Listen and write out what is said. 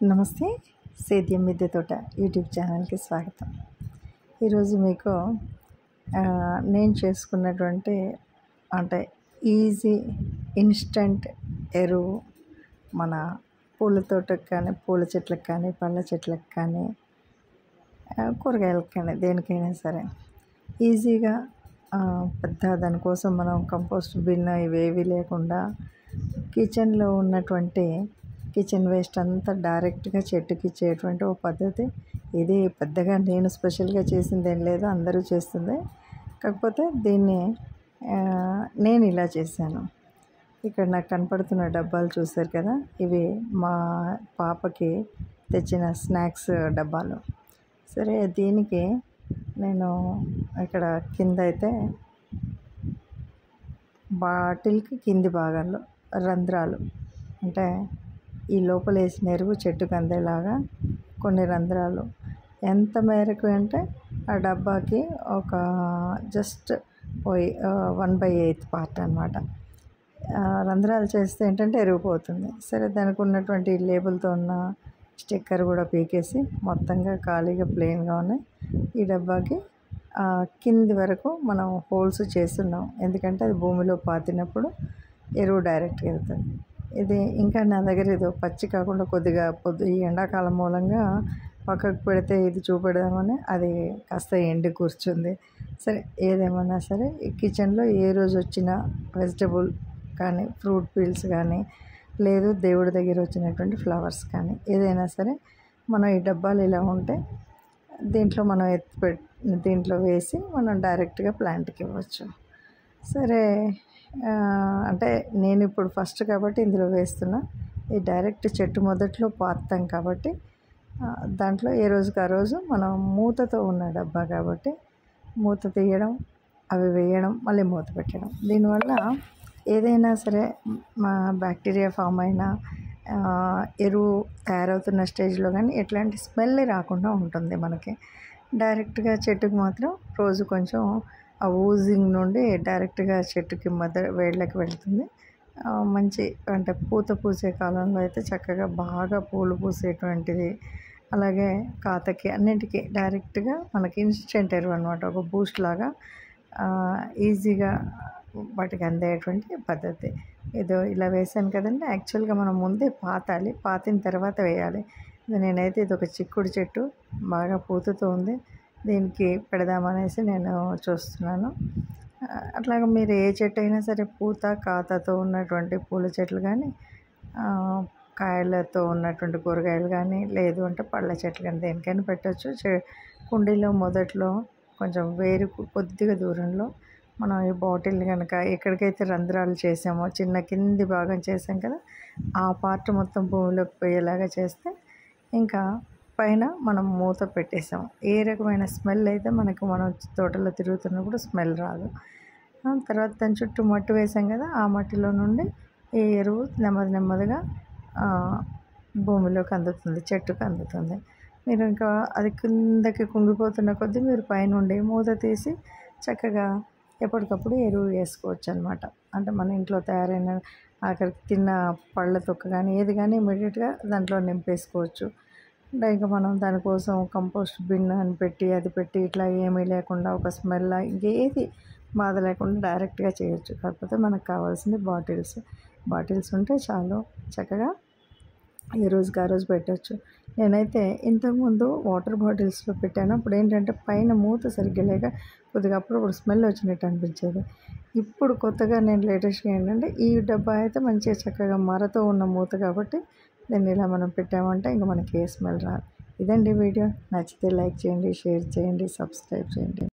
నమస్తే. సేద్యం మిద్దె తోట యూట్యూబ్ ఛానల్కి స్వాగతం. ఈరోజు మీకు నేను చేసుకున్నటువంటి ఈజీ ఇన్స్టంట్ ఎరువు మన పూల తోటకు కానీ, పూల చెట్లకు కానీ, పళ్ళ చెట్లకు కానీ, కూరగాయలకు కానీ, దేనికైనా సరే ఈజీగా పెద్ద దానికోసం మనం కంపోస్ట్ బిన్ ఇవేవి లేకుండా కిచెన్లో ఉన్నటువంటి కిచెన్ వేస్ట్ అంతా డైరెక్ట్గా చెట్టుకి ఇచ్చేటువంటి ఒక పద్ధతి ఇది. పెద్దగా నేను స్పెషల్గా చేసింది ఏం లేదు, అందరూ చేస్తుంది. కాకపోతే దీన్ని నేను ఇలా చేశాను. ఇక్కడ నాకు కనపడుతున్న డబ్బాలు చూశారు కదా, ఇవి మా పాపకి తెచ్చిన స్నాక్స్ డబ్బాలు. సరే, దీనికి నేను ఇక్కడ కింద అయితే బాటిల్కి కింది భాగంలో రంధ్రాలు, అంటే ఈ లోపల వేసిన ఎరువు చెట్టుకు అందేలాగా కొన్ని రంధ్రాలు, ఎంత మేరకు అంటే ఆ డబ్బాకి ఒక జస్ట్ 1/8 పార్ట్ అనమాట. రంధ్రాలు చేస్తే ఏంటంటే ఎరువు పోతుంది. సరే, దానికి ఉన్నటువంటి లేబుల్తో ఉన్న స్టిక్కర్ కూడా పీకేసి మొత్తంగా ఖాళీగా ప్లెయిన్గా ఉన్నాయి. ఈ డబ్బాకి కింది వరకు మనం హోల్స్ చేస్తున్నాం, ఎందుకంటే అది భూమిలో పాతినప్పుడు ఎరువు డైరెక్ట్గా వెళ్తుంది. ఇది ఇంకా నా దగ్గర ఇది పచ్చి కాకుండా కొద్దిగా ఈ ఎండాకాలం మూలంగా పక్కకు పెడితే ఇది చూపెడదామని అది కాస్త ఎండి కూర్చుంది. సరే, ఏదేమన్నా సరే ఈ కిచెన్లో ఏ రోజు వచ్చిన వెజిటబుల్ కానీ, ఫ్రూట్ పీల్స్ కానీ, లేదు దేవుడి దగ్గర వచ్చినటువంటి ఫ్లవర్స్ కానీ, ఏదైనా సరే మనం ఈ డబ్బాలు ఇలా ఉంటే దీంట్లో మనం దీంట్లో వేసి మనం డైరెక్ట్గా ప్లాంట్కి ఇవ్వచ్చు. సరే, అంటే నేను ఇప్పుడు ఫస్ట్ కాబట్టి ఇందులో వేస్తున్నా. ఈ డైరెక్ట్ చెట్టు మొదట్లో పాతాం కాబట్టి దాంట్లో ఏ రోజుకి ఆ రోజు మనం మూతతో ఉన్న డబ్బా కాబట్టి మూత తీయడం, అవి వేయడం, మళ్ళీ మూత పెట్టడం. దీనివల్ల ఏదైనా సరే మా బ్యాక్టీరియా ఫామ్ అయినా ఎరువు తయారవుతున్న స్టేజ్లో కానీ ఎట్లాంటి స్మెల్ రాకుండా ఉంటుంది మనకి. డైరెక్ట్గా చెట్టుకు మాత్రం రోజు కొంచెం ఆ ఊజింగ్ నుండి డైరెక్ట్గా చెట్టుకి వేళ్ళకి వెళ్తుంది. మంచి అంటే పూత పూసే కాలంలో అయితే చక్కగా బాగా పూలు పూసేటువంటిది, అలాగే కాతకి అన్నింటికి డైరెక్ట్గా మనకి ఇన్స్టెంట్ ఎరువు అనమాట. ఒక బూస్ట్ లాగా ఈజీగా వాటికి అందేటువంటి పద్ధతి. ఏదో ఇలా వేసాను కదండి. యాక్చువల్గా మనం ముందే పాతాలి, పాతిన తర్వాత వేయాలి. నేనైతే ఇది ఒక చిక్కుడు చెట్టు బాగా పూతతో ఉంది, దీనికి పెడదామనేసి నేను చూస్తున్నాను. అట్లాగే మీరు ఏ చెట్టు అయినా సరే పూత కాతతో ఉన్నటువంటి పూల చెట్లు కానీ, కాయలతో ఉన్నటువంటి కూరగాయలు కానీ, లేదు అంటే పళ్ళ చెట్లు కానీ దేనికైనా పెట్టవచ్చు. కుండీలో మొదట్లో కొంచెం వేరు కొద్దిగా దూరంలో మనం ఈ బాటిల్ కనుక ఎక్కడికైతే రంధ్రాలు చేసామో, చిన్న కింది భాగం చేసాం కదా, ఆ పార్ట్ మొత్తం భూమిలోకి పోయేలాగా చేస్తే ఇంకా పైన మనం మూత పెట్టేసాం. ఏ రకమైన స్మెల్ అయితే మనకు మనం తోటలో తిరుగుతున్నప్పుడు స్మెల్ రాదు. తర్వాత దాని చుట్టూ మట్టి వేసాం కదా, ఆ మట్టిలో నుండి ఈ ఎరువు నెమ్మదిగా భూమిలోకి అందుతుంది, చెట్టుకు అందుతుంది. మీరు ఇంకా అది కిందకి కుంగిపోతున్న కొద్దీ మీరు పైనుండి మూత తీసి చక్కగా ఎప్పటికప్పుడు ఎరువు వేసుకోవచ్చు అనమాట. అంటే మన ఇంట్లో తయారైన ఆఖరికి తిన్న పళ్ళ తొక్క కానీ ఏది కానీ ఇమీడియట్గా దాంట్లో నింపేసుకోవచ్చు. ఇంకా మనం దానికోసం కంపోస్ట్ బిన్ అని పెట్టి అది పెట్టి ఇట్లా ఏమీ లేకుండా ఒక స్మెల్ ఇంకేది బాధ లేకుండా డైరెక్ట్గా చేయొచ్చు. కాకపోతే మనకు కావాల్సింది బాటిల్స్ ఉంటే చాలు, చక్కగా ఏ రోజుకి ఆ రోజు పెట్టచ్చు. నేనైతే ఇంతకుముందు వాటర్ బాటిల్స్లో పెట్టాను. అప్పుడు ఏంటంటే పైన మూత సరిగ్గా లేక కొద్దిగా అప్పుడప్పుడు స్మెల్ వచ్చినట్టు అనిపించేది. ఇప్పుడు కొత్తగా నేను లేటెస్ట్గా ఏంటంటే ఈ డబ్బా అయితే మంచిగా చక్కగా మరతో ఉన్న మూత కాబట్టి దీన్ని ఇలా మనం పెట్టామంటే ఇంకా మనకి ఏ స్మెల్ రాదు. ఇదండి వీడియో. నచ్చితే లైక్ చేయండి, షేర్ చేయండి, సబ్స్క్రైబ్ చేయండి.